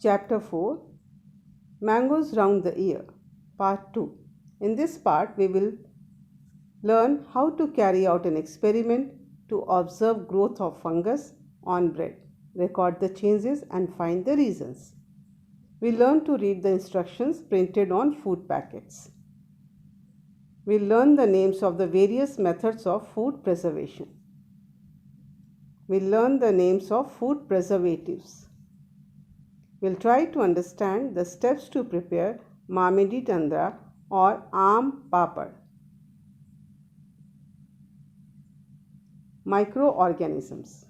Chapter 4, Mangoes Round the Year, Part 2. In this part, we will learn how to carry out an experiment to observe growth of fungus on bread, record the changes and find the reasons. We learn to read the instructions printed on food packets. We learn the names of the various methods of food preservation. We learn the names of food preservatives. We'll try to understand the steps to prepare mamidi tandra or aam papad. Microorganisms.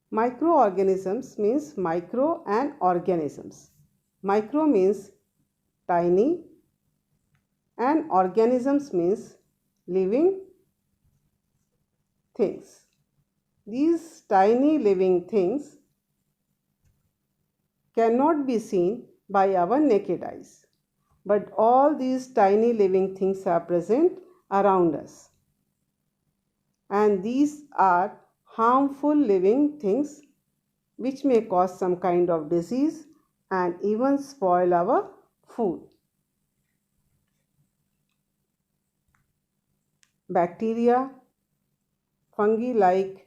Microorganisms means micro and organisms. Micro means tiny and organisms means living things. These tiny living things cannot be seen by our naked eyes, but all these tiny living things are present around us. And these are harmful living things which may cause some kind of disease and even spoil our food. Bacteria, fungi like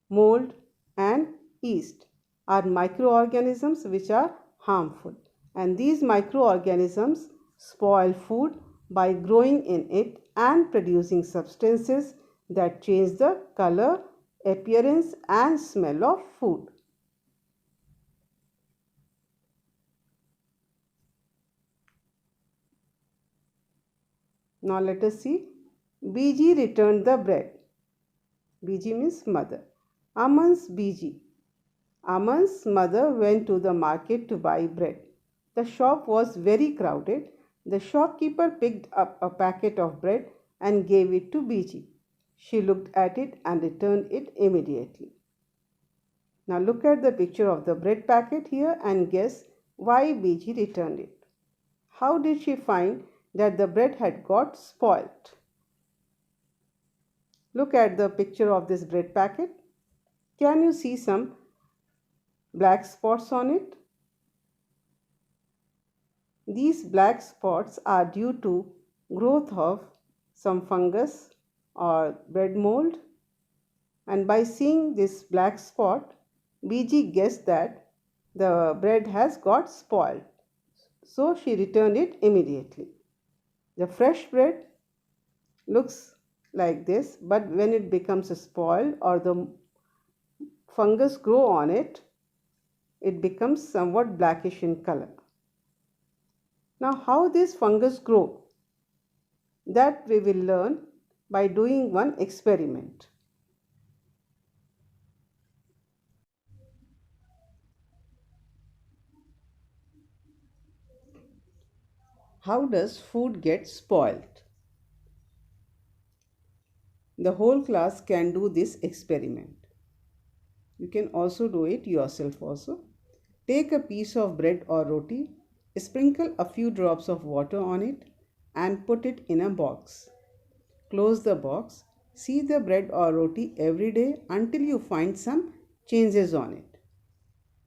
mold and yeast are microorganisms which are harmful, and these microorganisms spoil food by growing in it and producing substances that change the color, appearance and smell of food. Now let us see. Biji returned the bread. Biji means mother. Aman's Biji. Aman's mother went to the market to buy bread. The shop was very crowded. The shopkeeper picked up a packet of bread and gave it to Biji. She looked at it and returned it immediately. Now look at the picture of the bread packet here and guess why Biji returned it. How did she find that the bread had got spoiled? Look at the picture of this bread packet. Can you see some black spots on it? These black spots are due to growth of some fungus or bread mold, and by seeing this black spot, Biji guessed that the bread has got spoiled, so she returned it immediately. The fresh bread looks like this, but when it becomes spoiled or the fungus grow on it, it becomes somewhat blackish in color. Now how this fungus grow? That we will learn by doing one experiment. How does food get spoiled? The whole class can do this experiment. You can also do it yourself also. Take a piece of bread or roti, sprinkle a few drops of water on it and put it in a box. Close the box. See the bread or roti every day until you find some changes on it.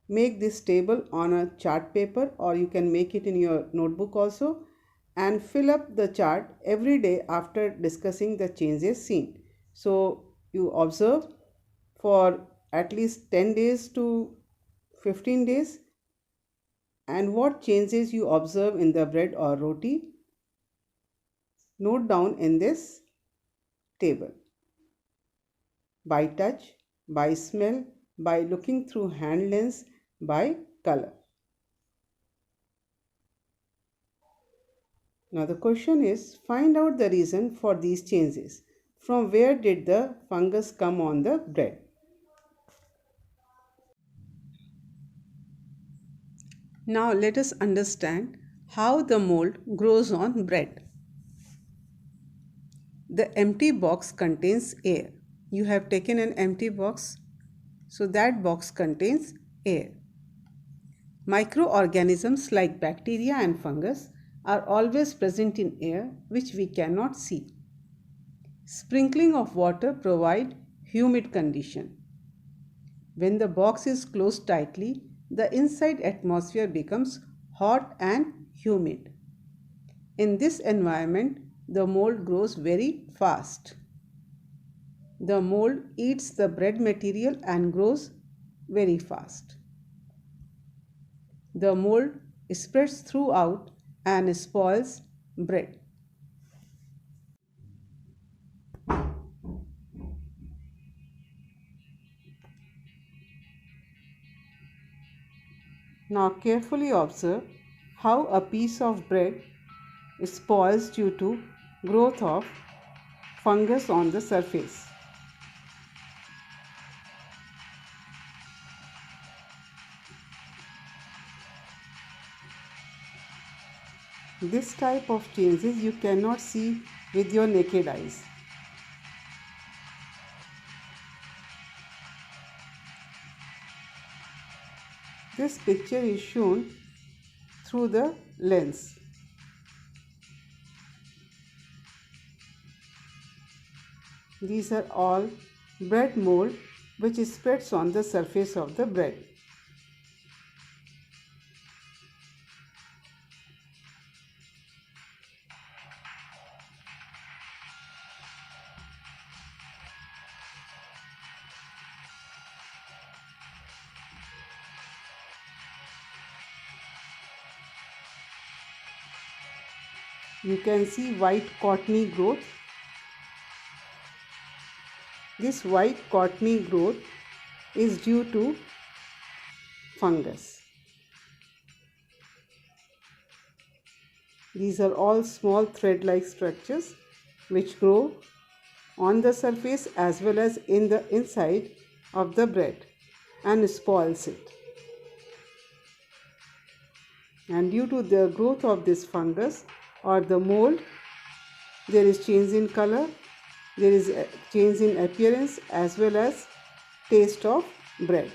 Make this table on a chart paper, or you can make it in your notebook also, and fill up the chart every day after discussing the changes seen. So you observe for at least 10 days to 15 days, and what changes you observe in the bread or roti, note down in this table. By touch, by smell, by looking through hand lens, by color. Now the question is, find out the reason for these changes. From where did the fungus come on the bread? Now let us understand how the mold grows on bread. The empty box contains air. You have taken an empty box, so that box contains air. Microorganisms like bacteria and fungus are always present in air which we cannot see. Sprinkling of water provide humid condition. When the box is closed tightly, the inside atmosphere becomes hot and humid. In this environment, the mold grows very fast. The mold eats the bread material and grows very fast. The mold spreads throughout and spoils bread. Now carefully observe how a piece of bread spoils due to growth of fungus on the surface. This type of changes you cannot see with your naked eyes. This picture is shown through the lens. These are all bread mold which spreads on the surface of the bread. You can see white cottony growth. This white cottony growth is due to fungus. These are all small thread-like structures which grow on the surface as well as in the inside of the bread and spoils it. And due to the growth of this fungus or the mold, there is change in color, there is a change in appearance as well as taste of bread.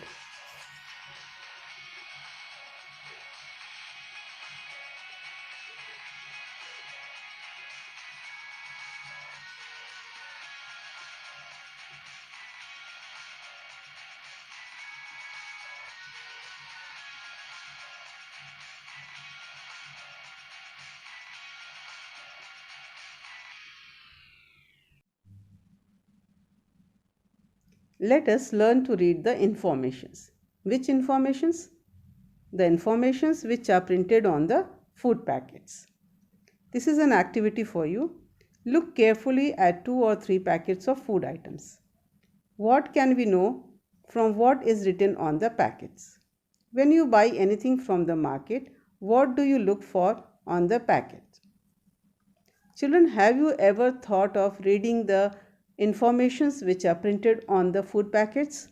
Let us learn to read the informations. Which informations? The informations which are printed on the food packets. This is an activity for you. Look carefully at 2 or 3 packets of food items. What can we know from what is written on the packets? When you buy anything from the market, what do you look for on the packet? Children, have you ever thought of reading the informations which are printed on the food packets?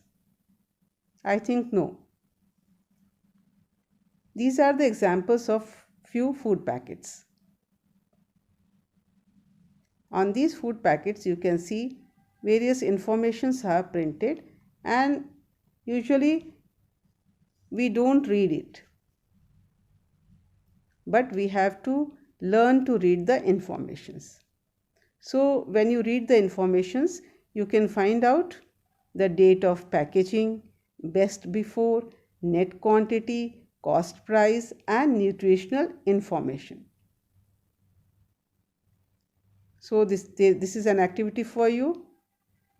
I think no. These are the examples of few food packets. On these food packets you can see various informations are printed and usually we don't read it. But we have to learn to read the informations. So when you read the informations, you can find out the date of packaging, best before, net quantity, cost price and nutritional information. So this is an activity for you.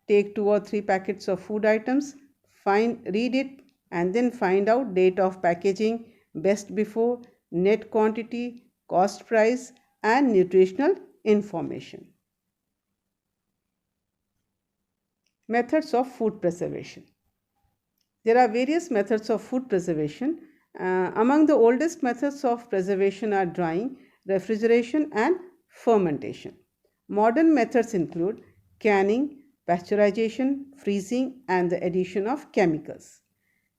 Take 2 or 3 packets of food items, read it and then find out date of packaging, best before, net quantity, cost price and nutritional information. Methods of food preservation. There are various methods of food preservation. Among the oldest methods of preservation are drying, refrigeration and fermentation. Modern methods include canning, pasteurization, freezing and the addition of chemicals.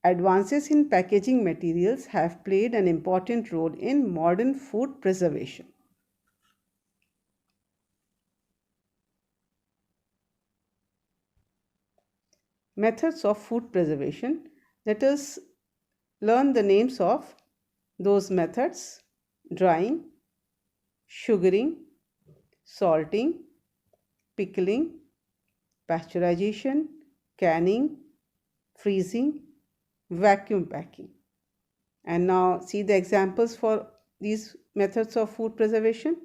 Advances in packaging materials have played an important role in modern food preservation. Methods of food preservation. Let us learn the names of those methods: drying, sugaring, salting, pickling, pasteurization, canning, freezing, vacuum packing. And now see the examples for these methods of food preservation.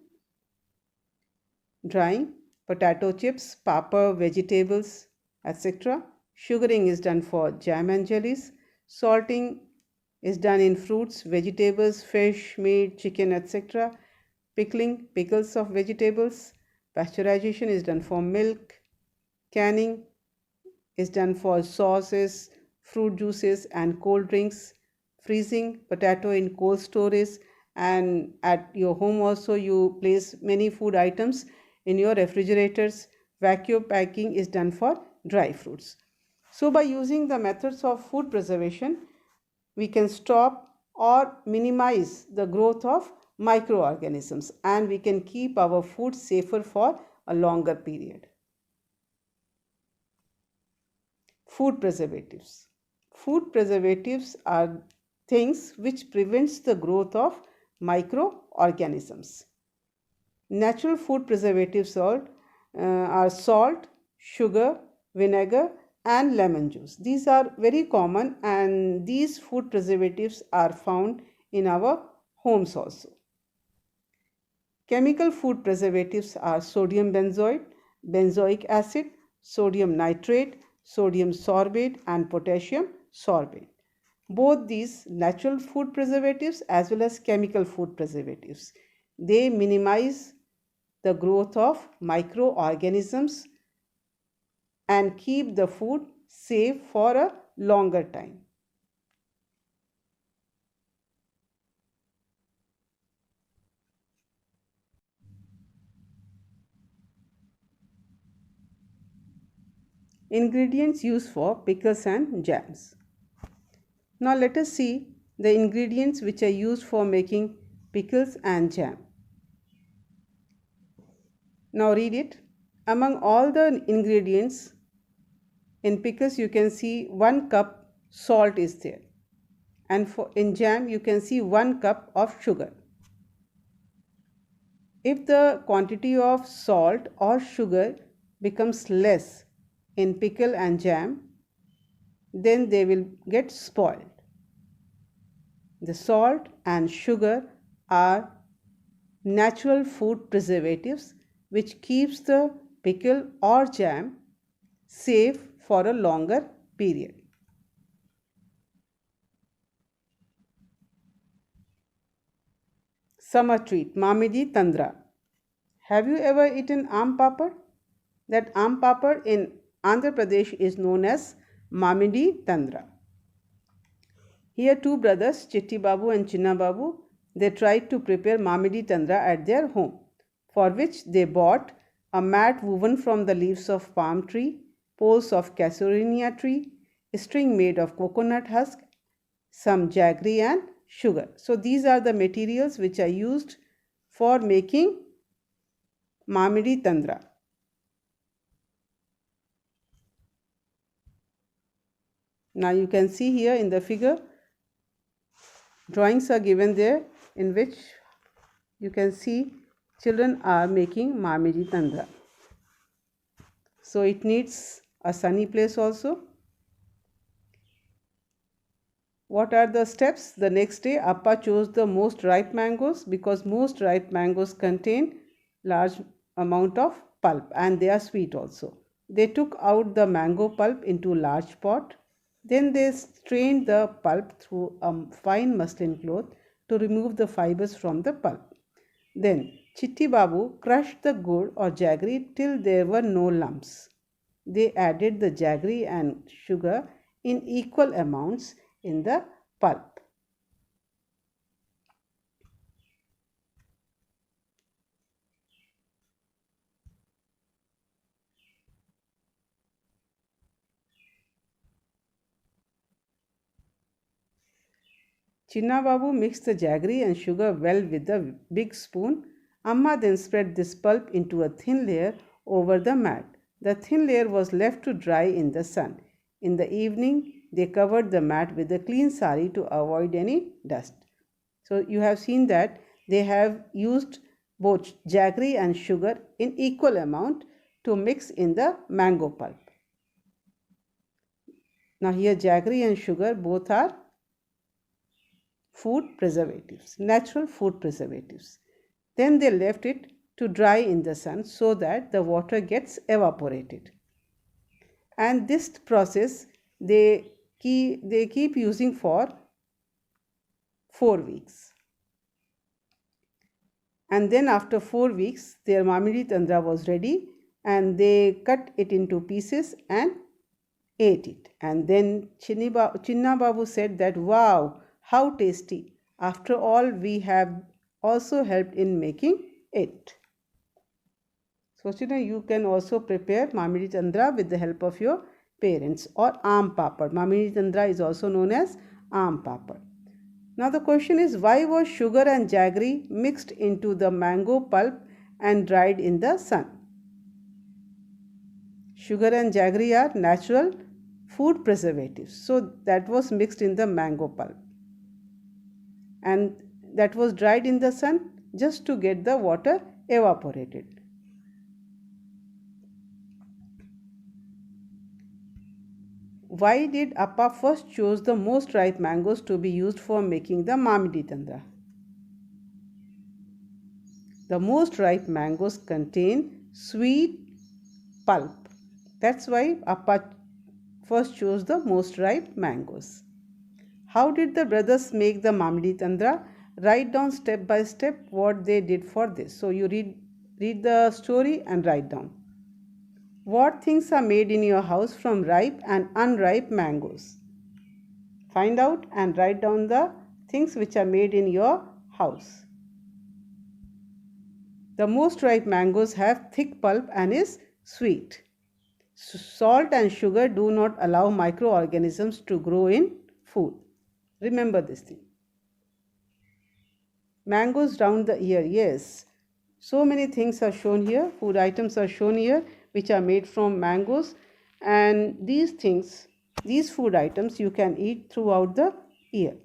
Drying, potato chips, papad, vegetables, etc. Sugaring is done for jam and jellies. Salting is done in fruits, vegetables, fish, meat, chicken, etc. Pickling, pickles of vegetables. Pasteurization is done for milk. Canning is done for sauces, fruit juices, and cold drinks. Freezing potato in cold storage, and at your home also you place many food items in your refrigerators. Vacuum packing is done for dry fruits. So by using the methods of food preservation, we can stop or minimize the growth of microorganisms, and we can keep our food safer for a longer period. Food preservatives. Food preservatives are things which prevents the growth of microorganisms. Natural food preservatives are salt, sugar, vinegar, and lemon juice. These are very common, and these food preservatives are found in our homes also. Chemical food preservatives are sodium benzoate, benzoic acid, sodium nitrate, sodium sorbate, and potassium sorbate. Both these natural food preservatives as well as chemical food preservatives, they minimize the growth of microorganisms and keep the food safe for a longer time. Ingredients used for pickles and jams. Now let us see the ingredients which are used for making pickles and jam. Now read it. Among all the ingredients in pickles, you can see 1 cup salt is there, and in jam you can see 1 cup of sugar. If the quantity of salt or sugar becomes less in pickle and jam, then they will get spoiled. The salt and sugar are natural food preservatives which keeps the pickle or jam safe for a longer period. Summer treat, Mamidi Tandra. Have you ever eaten aam papad? That aam papad in Andhra Pradesh is known as Mamidi Tandra. Here two brothers, Chitti Babu and Chinna Babu, they tried to prepare Mamidi Tandra at their home, for which they bought a mat woven from the leaves of palm tree, poles of casuarinia tree, a string made of coconut husk, some jaggery and sugar. So these are the materials which are used for making Mamidi Tandra. Now you can see here in the figure, drawings are given there in which you can see children are making Mamidi Tandra. So it needs a sunny place also. What are the steps? The next day Appa chose the most ripe mangoes because most ripe mangoes contain large amount of pulp and they are sweet also. They took out the mango pulp into a large pot. Then they strained the pulp through a fine muslin cloth to remove the fibers from the pulp. Then Chitti Babu crushed the gur or jaggery till there were no lumps. They added the jaggery and sugar in equal amounts in the pulp. Chinna Babu mixed the jaggery and sugar well with the big spoon. Amma then spread this pulp into a thin layer over the mat. The thin layer was left to dry in the sun. In the evening, they covered the mat with a clean sari to avoid any dust. So you have seen that they have used both jaggery and sugar in equal amount to mix in the mango pulp. Now here jaggery and sugar both are food preservatives, natural food preservatives. Then they left it to dry in the sun so that the water gets evaporated. And this process they keep using for 4 weeks. And then after 4 weeks, their mamidi tandra was ready, and they cut it into pieces and ate it. And then Chinna Babu said that, wow, how tasty. After all, we have also helped in making it. So, Chinna, you can also prepare mamidi tandra with the help of your parents, or aam papad. Mamidi tandra is also known as aam papad. Now the question is, why was sugar and jaggery mixed into the mango pulp and dried in the sun? Sugar and jaggery are natural food preservatives. So that was mixed in the mango pulp, and that was dried in the sun just to get the water evaporated. Why did Appa first choose the most ripe mangoes to be used for making the mamidi tandra? The most ripe mangoes contain sweet pulp. That's why Appa first chose the most ripe mangoes. How did the brothers make the mamidi tandra? Write down step by step what they did for this. So you read the story and write down. What things are made in your house from ripe and unripe mangoes? Find out and write down the things which are made in your house. The most ripe mangoes have thick pulp and is sweet. Salt and sugar do not allow microorganisms to grow in food. Remember this thing. Mangoes round the ear. Yes. So many things are shown here. Food items are shown here which are made from mangoes. And these food items you can eat throughout the year.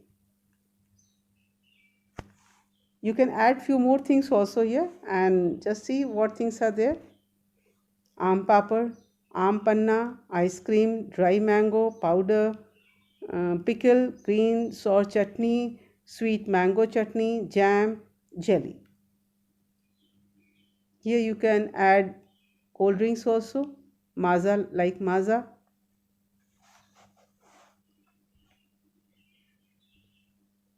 You can add few more things also here and just see what things are there. Aam papad, aam panna, ice cream, dry mango, powder, pickle, green sour chutney, sweet mango chutney, jam, jelly. Here you can add cold drinks also, maza like maza.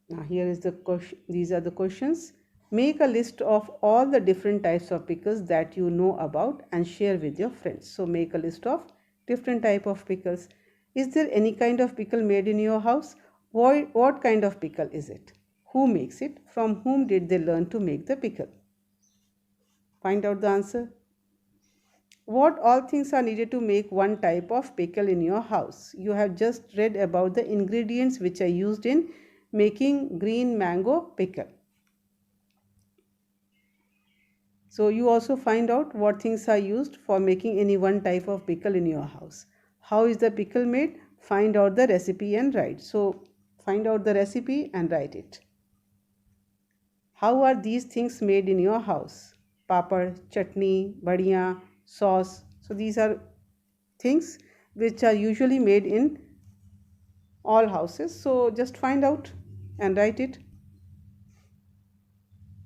Now here is the question. These are the questions. Make a list of all the different types of pickles that you know about and share with your friends. So make a list of different type of pickles. Is there any kind of pickle made in your house? What kind of pickle is it? Who makes it? From whom did they learn to make the pickle? Find out the answer. What all things are needed to make one type of pickle in your house? You have just read about the ingredients which are used in making green mango pickle. So you also find out what things are used for making any one type of pickle in your house. How is the pickle made? Find out the recipe and write. So find out the recipe and write it. How are these things made in your house? Papad, chutney, badiya, sauce. So these are things which are usually made in all houses. So just find out and write it.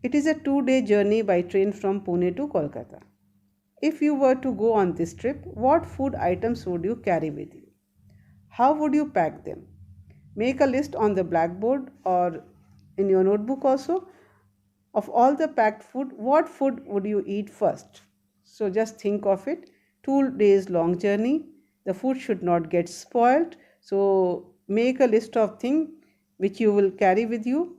It is a 2-day journey by train from Pune to Kolkata. If you were to go on this trip, what food items would you carry with you? How would you pack them? Make a list on the blackboard or in your notebook also. Of all the packed food, what food would you eat first? So just think of it. 2 days long journey. The food should not get spoiled. So make a list of things which you will carry with you.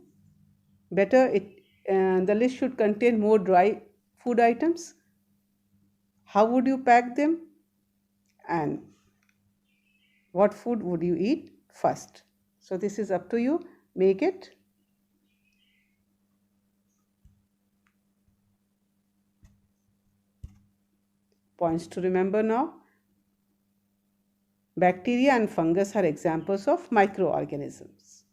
The list should contain more dry food items. How would you pack them? And what food would you eat first? So this is up to you. Make it. Points to remember now. Bacteria and fungus are examples of microorganisms.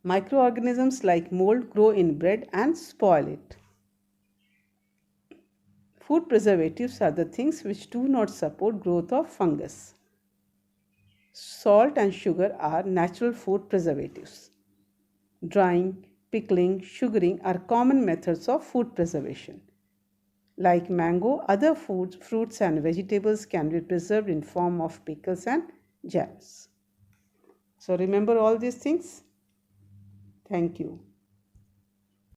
Microorganisms like mold grow in bread and spoil it. Food preservatives are the things which do not support growth of fungus. Salt and sugar are natural food preservatives. Drying, pickling, sugaring are common methods of food preservation. Like mango, other fruits and vegetables can be preserved in form of pickles and jams. So remember all these things. Thank you.